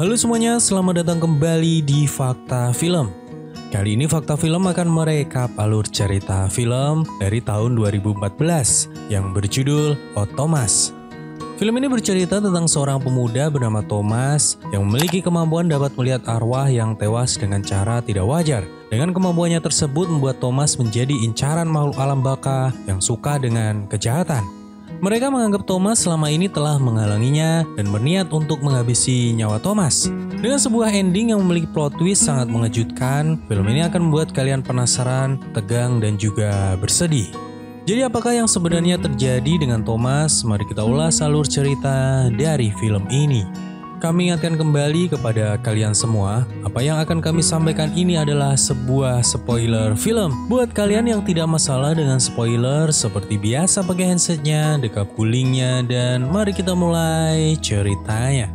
Halo semuanya, selamat datang kembali di Fakta Film. Kali ini Fakta Film akan merekap alur cerita film dari tahun 2014 yang berjudul Oh Thomas. Film ini bercerita tentang seorang pemuda bernama Thomas yang memiliki kemampuan dapat melihat arwah yang tewas dengan cara tidak wajar. Dengan kemampuannya tersebut membuat Thomas menjadi incaran makhluk alam baka yang suka dengan kejahatan. Mereka menganggap Thomas selama ini telah menghalanginya dan berniat untuk menghabisi nyawa Thomas. Dengan sebuah ending yang memiliki plot twist sangat mengejutkan, film ini akan membuat kalian penasaran, tegang, dan juga bersedih. Jadi apakah yang sebenarnya terjadi dengan Thomas? Mari kita ulas alur cerita dari film ini. Kami ingatkan kembali kepada kalian semua, apa yang akan kami sampaikan ini adalah sebuah spoiler film. Buat kalian yang tidak masalah dengan spoiler, seperti biasa pakai handsetnya, dekap gulingnya, dan mari kita mulai ceritanya.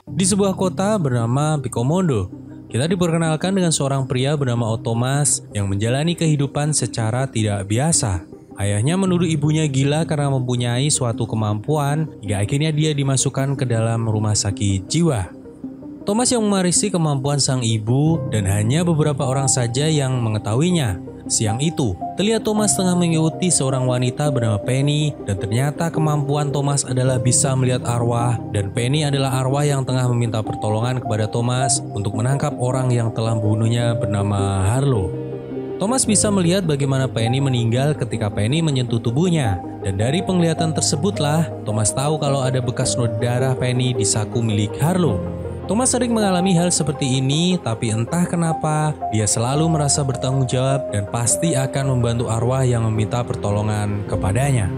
Di sebuah kota bernama Pikomondo, kita diperkenalkan dengan seorang pria bernama Oh Thomas yang menjalani kehidupan secara tidak biasa. Ayahnya menuduh ibunya gila karena mempunyai suatu kemampuan hingga akhirnya dia dimasukkan ke dalam rumah sakit jiwa. Thomas yang mewarisi kemampuan sang ibu dan hanya beberapa orang saja yang mengetahuinya. Siang itu, terlihat Thomas tengah mengikuti seorang wanita bernama Penny dan ternyata kemampuan Thomas adalah bisa melihat arwah dan Penny adalah arwah yang tengah meminta pertolongan kepada Thomas untuk menangkap orang yang telah membunuhnya bernama Harlow. Thomas bisa melihat bagaimana Penny meninggal ketika Penny menyentuh tubuhnya. Dan dari penglihatan tersebutlah, Thomas tahu kalau ada bekas noda darah Penny di saku milik Harlow. Thomas sering mengalami hal seperti ini, tapi entah kenapa, dia selalu merasa bertanggung jawab dan pasti akan membantu arwah yang meminta pertolongan kepadanya.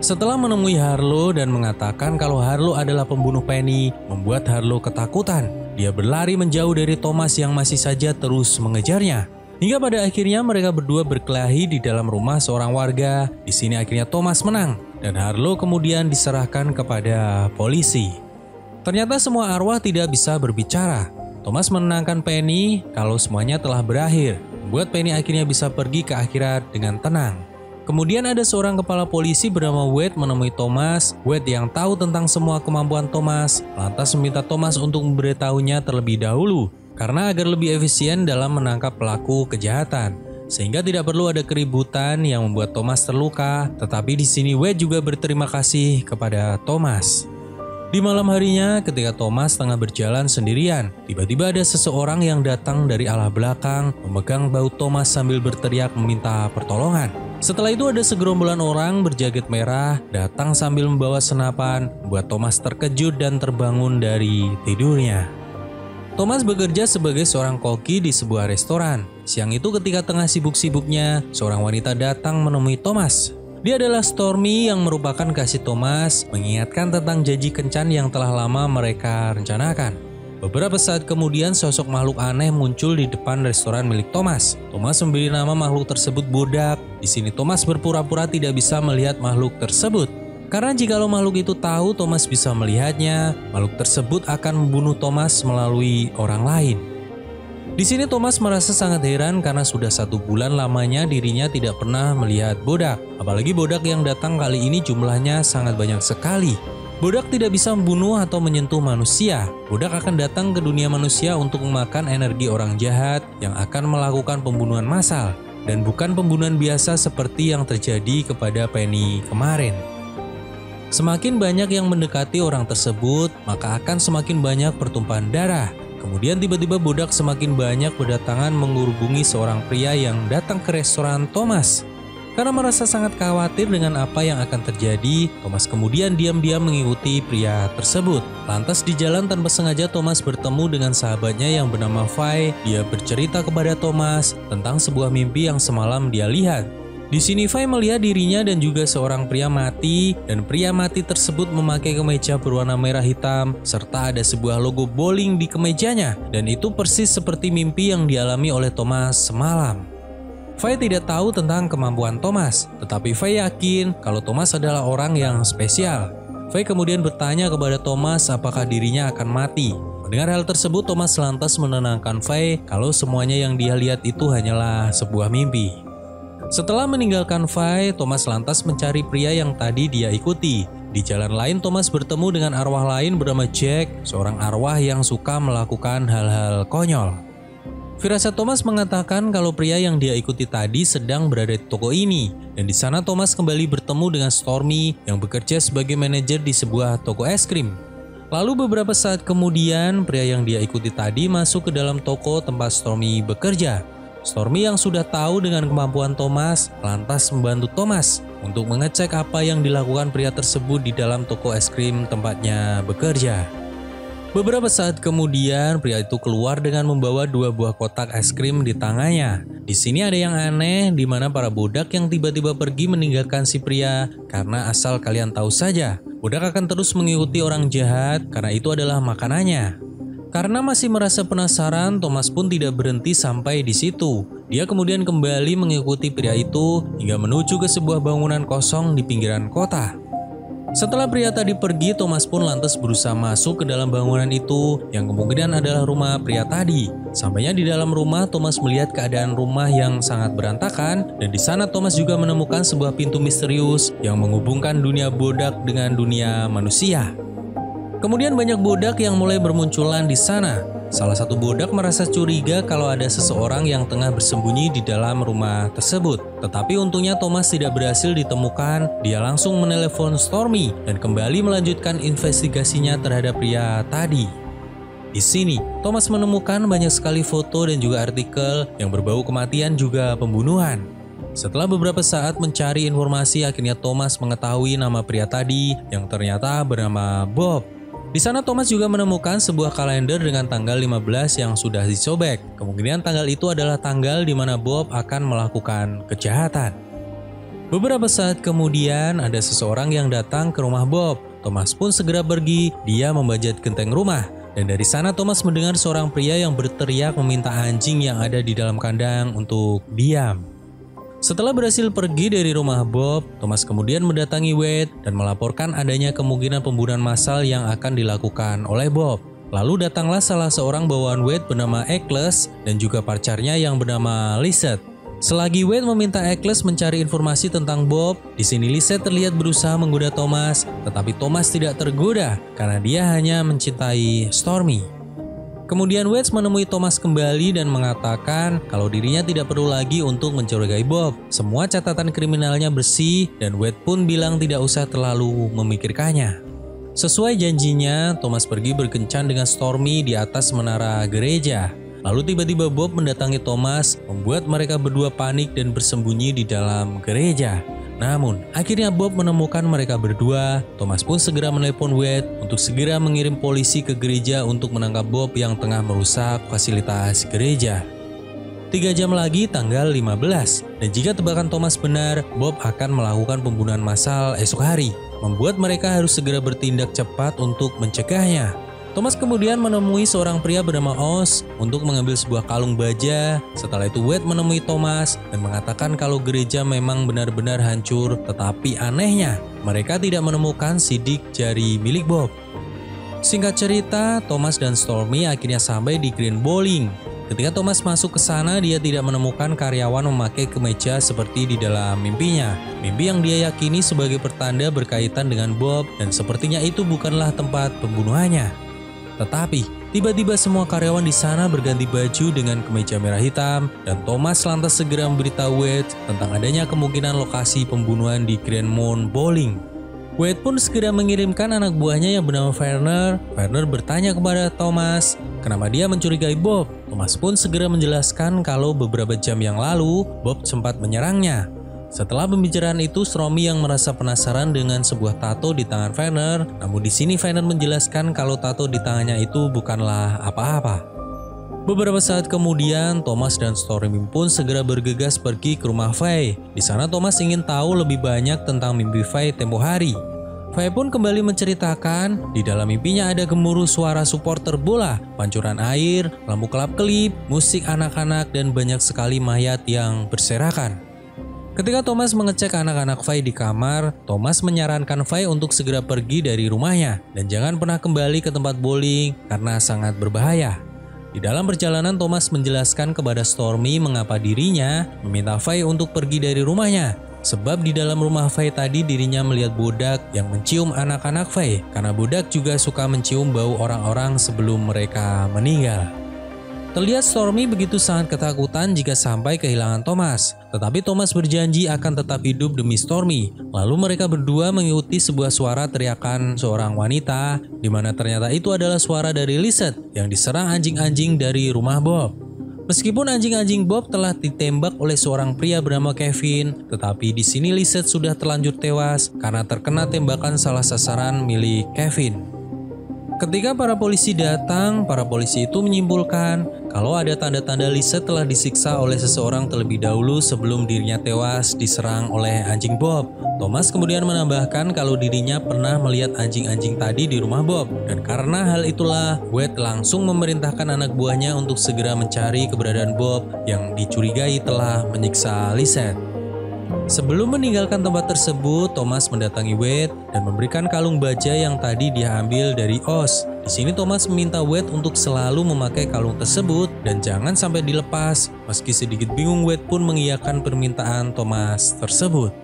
Setelah menemui Harlow dan mengatakan kalau Harlow adalah pembunuh Penny, membuat Harlow ketakutan. Dia berlari menjauh dari Thomas yang masih saja terus mengejarnya. Hingga pada akhirnya mereka berdua berkelahi di dalam rumah seorang warga. Di sini akhirnya Thomas menang dan Harlow kemudian diserahkan kepada polisi. Ternyata semua arwah tidak bisa berbicara. Thomas menenangkan Penny kalau semuanya telah berakhir, membuat Penny akhirnya bisa pergi ke akhirat dengan tenang. Kemudian ada seorang kepala polisi bernama Wade menemui Thomas. Wade yang tahu tentang semua kemampuan Thomas, lantas meminta Thomas untuk memberitahunya terlebih dahulu. Karena agar lebih efisien dalam menangkap pelaku kejahatan, sehingga tidak perlu ada keributan yang membuat Thomas terluka. Tetapi di sini Wade juga berterima kasih kepada Thomas. Di malam harinya, ketika Thomas tengah berjalan sendirian, tiba-tiba ada seseorang yang datang dari arah belakang, memegang bahu Thomas sambil berteriak meminta pertolongan. Setelah itu ada segerombolan orang berjaket merah datang sambil membawa senapan, membuat Thomas terkejut dan terbangun dari tidurnya. Thomas bekerja sebagai seorang koki di sebuah restoran. Siang itu ketika tengah sibuk-sibuknya, seorang wanita datang menemui Thomas. Dia adalah Stormy yang merupakan kasih Thomas, mengingatkan tentang janji kencan yang telah lama mereka rencanakan. Beberapa saat kemudian sosok makhluk aneh muncul di depan restoran milik Thomas. Thomas memberi nama makhluk tersebut Bodak. Di sini Thomas berpura-pura tidak bisa melihat makhluk tersebut. Karena jikalau makhluk itu tahu Thomas bisa melihatnya, makhluk tersebut akan membunuh Thomas melalui orang lain. Di sini Thomas merasa sangat heran karena sudah 1 bulan lamanya dirinya tidak pernah melihat Bodak. Apalagi Bodak yang datang kali ini jumlahnya sangat banyak sekali. Bodak tidak bisa membunuh atau menyentuh manusia. Bodak akan datang ke dunia manusia untuk memakan energi orang jahat yang akan melakukan pembunuhan massal. Dan bukan pembunuhan biasa seperti yang terjadi kepada Penny kemarin. Semakin banyak yang mendekati orang tersebut, maka akan semakin banyak pertumpahan darah. Kemudian tiba-tiba Bodak semakin banyak berdatangan menghubungi seorang pria yang datang ke restoran Thomas. Karena merasa sangat khawatir dengan apa yang akan terjadi, Thomas kemudian diam-diam mengikuti pria tersebut. Lantas di jalan tanpa sengaja Thomas bertemu dengan sahabatnya yang bernama Fai. Dia bercerita kepada Thomas tentang sebuah mimpi yang semalam dia lihat. Di sini Fai melihat dirinya dan juga seorang pria mati, dan pria mati tersebut memakai kemeja berwarna merah hitam serta ada sebuah logo bowling di kemejanya, dan itu persis seperti mimpi yang dialami oleh Thomas semalam. Fai tidak tahu tentang kemampuan Thomas, tetapi Fai yakin kalau Thomas adalah orang yang spesial. Fai kemudian bertanya kepada Thomas apakah dirinya akan mati. Mendengar hal tersebut, Thomas lantas menenangkan Fai kalau semuanya yang dia lihat itu hanyalah sebuah mimpi. Setelah meninggalkan Fai, Thomas lantas mencari pria yang tadi dia ikuti. Di jalan lain Thomas bertemu dengan arwah lain bernama Jack, seorang arwah yang suka melakukan hal-hal konyol. Firasat Thomas mengatakan kalau pria yang dia ikuti tadi sedang berada di toko ini, dan di sana Thomas kembali bertemu dengan Stormy yang bekerja sebagai manajer di sebuah toko es krim. Lalu beberapa saat kemudian, pria yang dia ikuti tadi masuk ke dalam toko tempat Stormy bekerja. Stormy yang sudah tahu dengan kemampuan Thomas, lantas membantu Thomas untuk mengecek apa yang dilakukan pria tersebut di dalam toko es krim tempatnya bekerja. Beberapa saat kemudian, pria itu keluar dengan membawa 2 buah kotak es krim di tangannya. Di sini ada yang aneh, di mana para budak yang tiba-tiba pergi meninggalkan si pria, karena asal kalian tahu saja, budak akan terus mengikuti orang jahat karena itu adalah makanannya. Karena masih merasa penasaran, Thomas pun tidak berhenti sampai di situ. Dia kemudian kembali mengikuti pria itu hingga menuju ke sebuah bangunan kosong di pinggiran kota. Setelah pria tadi pergi, Thomas pun lantas berusaha masuk ke dalam bangunan itu yang kemungkinan adalah rumah pria tadi. Sampainya di dalam rumah, Thomas melihat keadaan rumah yang sangat berantakan, dan di sana Thomas juga menemukan sebuah pintu misterius yang menghubungkan dunia bodak dengan dunia manusia. Kemudian banyak bodak yang mulai bermunculan di sana. Salah satu bodak merasa curiga kalau ada seseorang yang tengah bersembunyi di dalam rumah tersebut. Tetapi untungnya Thomas tidak berhasil ditemukan. Dia langsung menelepon Stormy dan kembali melanjutkan investigasinya terhadap pria tadi. Di sini, Thomas menemukan banyak sekali foto dan juga artikel yang berbau kematian juga pembunuhan. Setelah beberapa saat mencari informasi, akhirnya Thomas mengetahui nama pria tadi yang ternyata bernama Bob. Di sana Thomas juga menemukan sebuah kalender dengan tanggal 15 yang sudah disobek. Kemungkinan tanggal itu adalah tanggal di mana Bob akan melakukan kejahatan. Beberapa saat kemudian ada seseorang yang datang ke rumah Bob. Thomas pun segera pergi, dia membajak genteng rumah. Dan dari sana Thomas mendengar seorang pria yang berteriak meminta anjing yang ada di dalam kandang untuk diam. Setelah berhasil pergi dari rumah Bob, Thomas kemudian mendatangi Wade dan melaporkan adanya kemungkinan pembunuhan massal yang akan dilakukan oleh Bob. Lalu datanglah salah seorang bawaan Wade bernama Eccles dan juga pacarnya yang bernama Lizette. Selagi Wade meminta Eccles mencari informasi tentang Bob, di sini Lizette terlihat berusaha menggoda Thomas, tetapi Thomas tidak tergoda karena dia hanya mencintai Stormy. Kemudian Wade menemui Thomas kembali dan mengatakan kalau dirinya tidak perlu lagi untuk mencurigai Bob. Semua catatan kriminalnya bersih dan Wade pun bilang tidak usah terlalu memikirkannya. Sesuai janjinya, Thomas pergi berkencan dengan Stormy di atas menara gereja. Lalu tiba-tiba Bob mendatangi Thomas, membuat mereka berdua panik dan bersembunyi di dalam gereja. Namun, akhirnya Bob menemukan mereka berdua. Thomas pun segera menelepon Wade untuk segera mengirim polisi ke gereja untuk menangkap Bob yang tengah merusak fasilitas gereja. 3 jam lagi tanggal 15, dan jika tebakan Thomas benar, Bob akan melakukan pembunuhan massal esok hari, membuat mereka harus segera bertindak cepat untuk mencegahnya. Thomas kemudian menemui seorang pria bernama Oz untuk mengambil sebuah kalung baja. Setelah itu Wade menemui Thomas dan mengatakan kalau gereja memang benar-benar hancur, tetapi anehnya mereka tidak menemukan sidik jari milik Bob. Singkat cerita, Thomas dan Stormy akhirnya sampai di Green Bowling. Ketika Thomas masuk ke sana, dia tidak menemukan karyawan memakai kemeja seperti di dalam mimpinya. Mimpi yang dia yakini sebagai pertanda berkaitan dengan Bob dan sepertinya itu bukanlah tempat pembunuhannya. Tetapi, tiba-tiba semua karyawan di sana berganti baju dengan kemeja merah hitam dan Thomas lantas segera memberitahu Wade tentang adanya kemungkinan lokasi pembunuhan di Grand Mount Bowling. Wade pun segera mengirimkan anak buahnya yang bernama Werner. Werner bertanya kepada Thomas kenapa dia mencurigai Bob. Thomas pun segera menjelaskan kalau beberapa jam yang lalu Bob sempat menyerangnya. Setelah pembicaraan itu, Stormy yang merasa penasaran dengan sebuah tato di tangan Werner. Namun di sini Werner menjelaskan kalau tato di tangannya itu bukanlah apa-apa. Beberapa saat kemudian, Thomas dan Stormy pun segera bergegas pergi ke rumah Faye. Di sana Thomas ingin tahu lebih banyak tentang mimpi Faye tempo hari. Faye pun kembali menceritakan di dalam mimpinya ada gemuruh suara supporter bola, pancuran air, lampu kelap-kelip, musik anak-anak, dan banyak sekali mayat yang berserakan. Ketika Thomas mengecek anak-anak Faye di kamar, Thomas menyarankan Faye untuk segera pergi dari rumahnya dan jangan pernah kembali ke tempat bowling karena sangat berbahaya. Di dalam perjalanan, Thomas menjelaskan kepada Stormy mengapa dirinya meminta Faye untuk pergi dari rumahnya. Sebab di dalam rumah Faye tadi dirinya melihat Bodak yang mencium anak-anak Faye, karena Bodak juga suka mencium bau orang-orang sebelum mereka meninggal. Terlihat Stormy begitu sangat ketakutan jika sampai kehilangan Thomas. Tetapi Thomas berjanji akan tetap hidup demi Stormy. Lalu mereka berdua mengikuti sebuah suara teriakan seorang wanita, di mana ternyata itu adalah suara dari Lizette yang diserang anjing-anjing dari rumah Bob. Meskipun anjing-anjing Bob telah ditembak oleh seorang pria bernama Kevin, tetapi di sini Lizette sudah terlanjur tewas karena terkena tembakan salah sasaran milik Kevin. Ketika para polisi datang, para polisi itu menyimpulkan kalau ada tanda-tanda Lizette telah disiksa oleh seseorang terlebih dahulu sebelum dirinya tewas diserang oleh anjing Bob. Thomas kemudian menambahkan kalau dirinya pernah melihat anjing-anjing tadi di rumah Bob. Dan karena hal itulah, Wade langsung memerintahkan anak buahnya untuk segera mencari keberadaan Bob yang dicurigai telah menyiksa Lizette. Sebelum meninggalkan tempat tersebut, Thomas mendatangi Wade dan memberikan kalung baja yang tadi dia ambil dari Oz. Di sini Thomas meminta Wade untuk selalu memakai kalung tersebut dan jangan sampai dilepas. Meski sedikit bingung, Wade pun mengiyakan permintaan Thomas tersebut.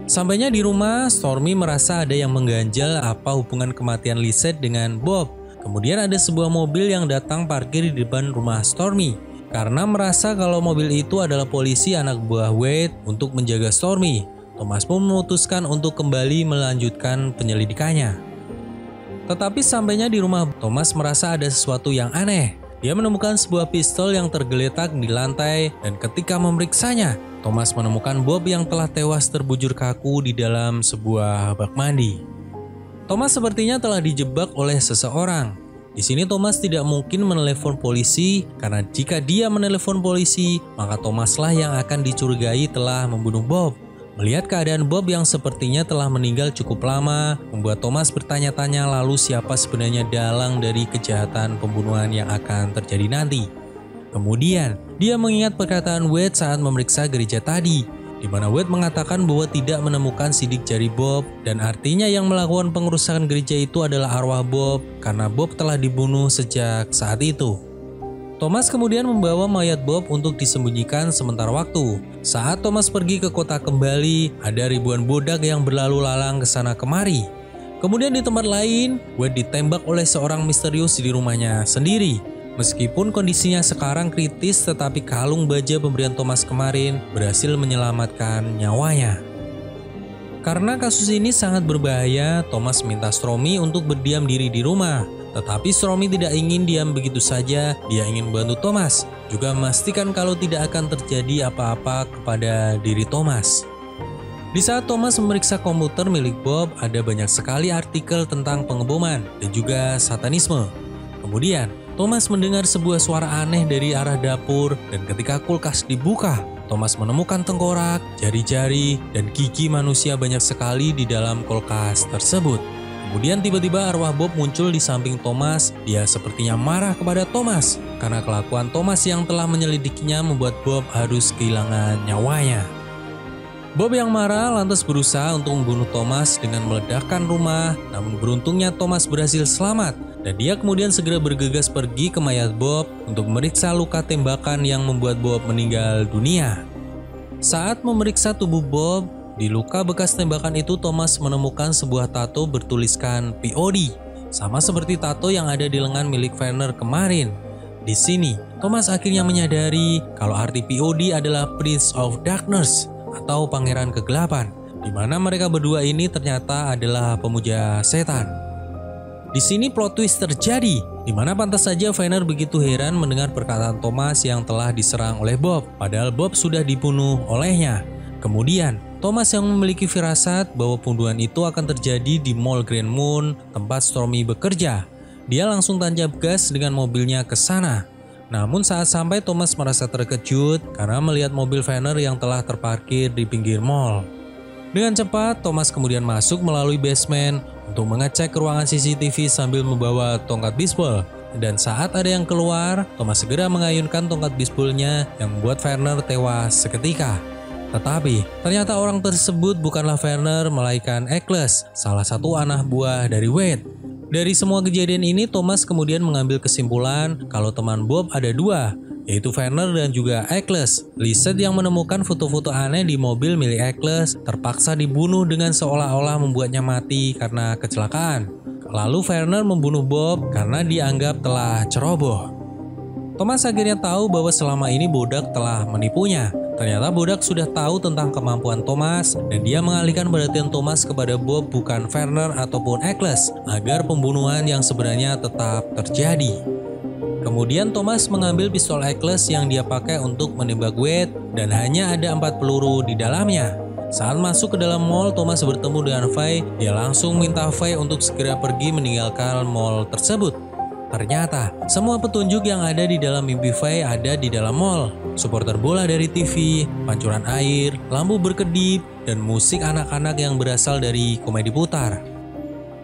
Sampainya di rumah, Stormy merasa ada yang mengganjal apa hubungan kematian Lizette dengan Bob. Kemudian ada sebuah mobil yang datang parkir di depan rumah Stormy. Karena merasa kalau mobil itu adalah polisi anak buah Wade untuk menjaga Stormy, Thomas pun memutuskan untuk kembali melanjutkan penyelidikannya. Tetapi sampainya di rumah, Thomas merasa ada sesuatu yang aneh. Dia menemukan sebuah pistol yang tergeletak di lantai dan ketika memeriksanya, Thomas menemukan Bob yang telah tewas terbujur kaku di dalam sebuah bak mandi. Thomas sepertinya telah dijebak oleh seseorang. Di sini Thomas tidak mungkin menelepon polisi karena jika dia menelepon polisi, maka Thomaslah yang akan dicurigai telah membunuh Bob. Melihat keadaan Bob yang sepertinya telah meninggal cukup lama, membuat Thomas bertanya-tanya lalu siapa sebenarnya dalang dari kejahatan pembunuhan yang akan terjadi nanti. Kemudian, dia mengingat perkataan Wade saat memeriksa gereja tadi, di mana Wade mengatakan bahwa tidak menemukan sidik jari Bob dan artinya yang melakukan pengerusakan gereja itu adalah arwah Bob karena Bob telah dibunuh sejak saat itu. Thomas kemudian membawa mayat Bob untuk disembunyikan sementara waktu. Saat Thomas pergi ke kota kembali, ada ribuan bodak yang berlalu lalang ke sana kemari. Kemudian di tempat lain, Wade ditembak oleh seorang misterius di rumahnya sendiri. Meskipun kondisinya sekarang kritis, tetapi kalung baja pemberian Thomas kemarin berhasil menyelamatkan nyawanya. Karena kasus ini sangat berbahaya, Thomas minta Stormy untuk berdiam diri di rumah. Tetapi Stormy tidak ingin diam begitu saja, dia ingin membantu Thomas, juga memastikan kalau tidak akan terjadi apa-apa kepada diri Thomas. Di saat Thomas memeriksa komputer milik Bob, ada banyak sekali artikel tentang pengeboman dan juga satanisme. Kemudian, Thomas mendengar sebuah suara aneh dari arah dapur dan ketika kulkas dibuka, Thomas menemukan tengkorak, jari-jari, dan gigi manusia banyak sekali di dalam kulkas tersebut. Kemudian tiba-tiba arwah Bob muncul di samping Thomas. Dia sepertinya marah kepada Thomas karena kelakuan Thomas yang telah menyelidikinya membuat Bob harus kehilangan nyawanya. Bob yang marah lantas berusaha untuk membunuh Thomas dengan meledakkan rumah, namun beruntungnya Thomas berhasil selamat. Dan dia kemudian segera bergegas pergi ke mayat Bob untuk memeriksa luka tembakan yang membuat Bob meninggal dunia. Saat memeriksa tubuh Bob, di luka bekas tembakan itu Thomas menemukan sebuah tato bertuliskan POD, sama seperti tato yang ada di lengan milik Werner kemarin. Di sini, Thomas akhirnya menyadari kalau arti POD adalah Prince of Darkness atau Pangeran Kegelapan, di mana mereka berdua ini ternyata adalah pemuja setan. Di sini plot twist terjadi, di mana pantas saja Werner begitu heran mendengar perkataan Thomas yang telah diserang oleh Bob, padahal Bob sudah dibunuh olehnya. Kemudian, Thomas yang memiliki firasat bahwa pembunuhan itu akan terjadi di Mall Grand Moon, tempat Stormy bekerja. Dia langsung tancap gas dengan mobilnya ke sana. Namun saat sampai Thomas merasa terkejut karena melihat mobil Werner yang telah terparkir di pinggir mall. Dengan cepat, Thomas kemudian masuk melalui basement untuk mengecek ruangan CCTV sambil membawa tongkat bisbol. Dan saat ada yang keluar, Thomas segera mengayunkan tongkat bisbolnya yang membuat Werner tewas seketika. Tetapi, ternyata orang tersebut bukanlah Werner, melainkan Eccles, salah satu anak buah dari Wade. Dari semua kejadian ini, Thomas kemudian mengambil kesimpulan kalau teman Bob ada dua. yaitu Werner dan juga Eccles. Lisette yang menemukan foto-foto aneh di mobil milik Eccles terpaksa dibunuh dengan seolah-olah membuatnya mati karena kecelakaan. Lalu Werner membunuh Bob karena dianggap telah ceroboh. Thomas akhirnya tahu bahwa selama ini Bodak telah menipunya. Ternyata Bodak sudah tahu tentang kemampuan Thomas dan dia mengalihkan perhatian Thomas kepada Bob bukan Werner ataupun Eccles agar pembunuhan yang sebenarnya tetap terjadi. Kemudian Thomas mengambil pistol Eccles yang dia pakai untuk menembak Wade dan hanya ada 4 peluru di dalamnya. Saat masuk ke dalam mall, Thomas bertemu dengan Faye. Dia langsung minta Faye untuk segera pergi meninggalkan mall tersebut. Ternyata, semua petunjuk yang ada di dalam mimpi Faye ada di dalam mall. Supporter bola dari TV, pancuran air, lampu berkedip, dan musik anak-anak yang berasal dari komedi putar.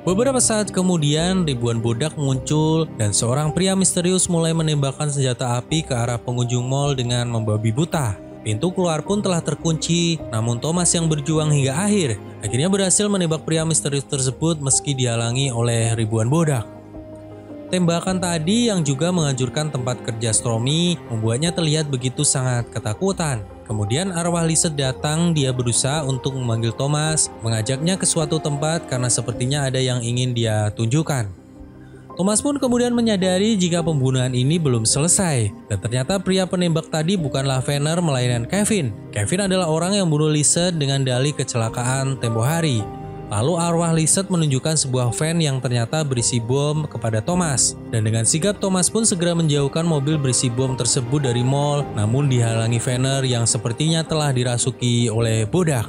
Beberapa saat kemudian, ribuan bodak muncul dan seorang pria misterius mulai menembakkan senjata api ke arah pengunjung mall dengan membabi buta. Pintu keluar pun telah terkunci, namun Thomas yang berjuang hingga akhir akhirnya berhasil menembak pria misterius tersebut meski dihalangi oleh ribuan bodak. Tembakan tadi yang juga menghancurkan tempat kerja Stormy membuatnya terlihat begitu sangat ketakutan. Kemudian arwah Lisette datang, dia berusaha untuk memanggil Thomas, mengajaknya ke suatu tempat karena sepertinya ada yang ingin dia tunjukkan. Thomas pun kemudian menyadari jika pembunuhan ini belum selesai. Dan ternyata pria penembak tadi bukanlah Werner melainkan Kevin. Kevin adalah orang yang bunuh Lisette dengan dalih kecelakaan tempo hari. Lalu arwah Lisette menunjukkan sebuah van yang ternyata berisi bom kepada Thomas. Dan dengan sigap Thomas pun segera menjauhkan mobil berisi bom tersebut dari mall, namun dihalangi Werner yang sepertinya telah dirasuki oleh bodak.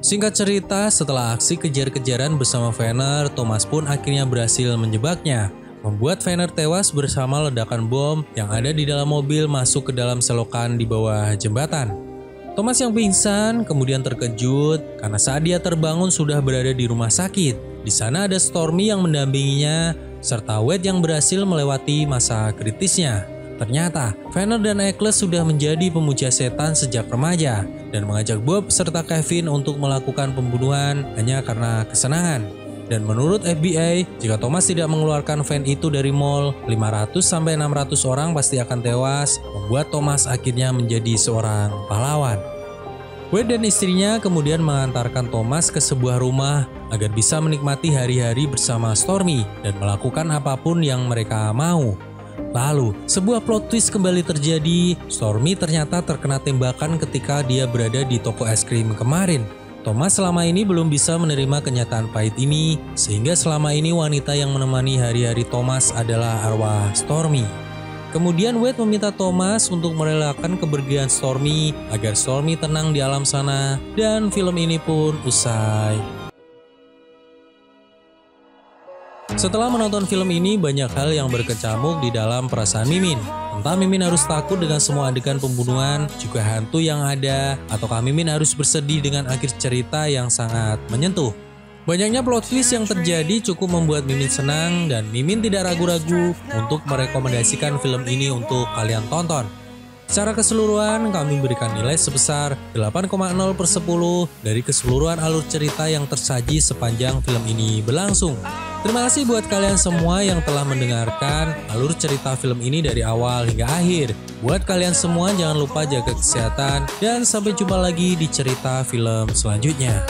Singkat cerita, setelah aksi kejar-kejaran bersama Werner, Thomas pun akhirnya berhasil menjebaknya, membuat Werner tewas bersama ledakan bom yang ada di dalam mobil masuk ke dalam selokan di bawah jembatan. Thomas yang pingsan kemudian terkejut karena saat dia terbangun sudah berada di rumah sakit. Di sana ada Stormy yang mendampinginya serta Wade yang berhasil melewati masa kritisnya. Ternyata Werner dan Eccles sudah menjadi pemuja setan sejak remaja dan mengajak Bob serta Kevin untuk melakukan pembunuhan hanya karena kesenangan. Dan menurut FBI, jika Thomas tidak mengeluarkan van itu dari mall, 500-600 orang pasti akan tewas, membuat Thomas akhirnya menjadi seorang pahlawan. Wade dan istrinya kemudian mengantarkan Thomas ke sebuah rumah agar bisa menikmati hari-hari bersama Stormy dan melakukan apapun yang mereka mau. Lalu, sebuah plot twist kembali terjadi. Stormy ternyata terkena tembakan ketika dia berada di toko es krim kemarin. Thomas selama ini belum bisa menerima kenyataan pahit ini, sehingga selama ini wanita yang menemani hari-hari Thomas adalah arwah Stormy. Kemudian Wade meminta Thomas untuk merelakan kepergian Stormy agar Stormy tenang di alam sana, dan film ini pun usai. Setelah menonton film ini, banyak hal yang berkecamuk di dalam perasaan Mimin. Entah Mimin harus takut dengan semua adegan pembunuhan, juga hantu yang ada, ataukah Mimin harus bersedih dengan akhir cerita yang sangat menyentuh. Banyaknya plot twist yang terjadi cukup membuat Mimin senang, dan Mimin tidak ragu-ragu untuk merekomendasikan film ini untuk kalian tonton. Secara keseluruhan, kami berikan nilai sebesar 8,0/10 dari keseluruhan alur cerita yang tersaji sepanjang film ini berlangsung. Terima kasih buat kalian semua yang telah mendengarkan alur cerita film ini dari awal hingga akhir. Buat kalian semua jangan lupa jaga kesehatan dan sampai jumpa lagi di cerita film selanjutnya.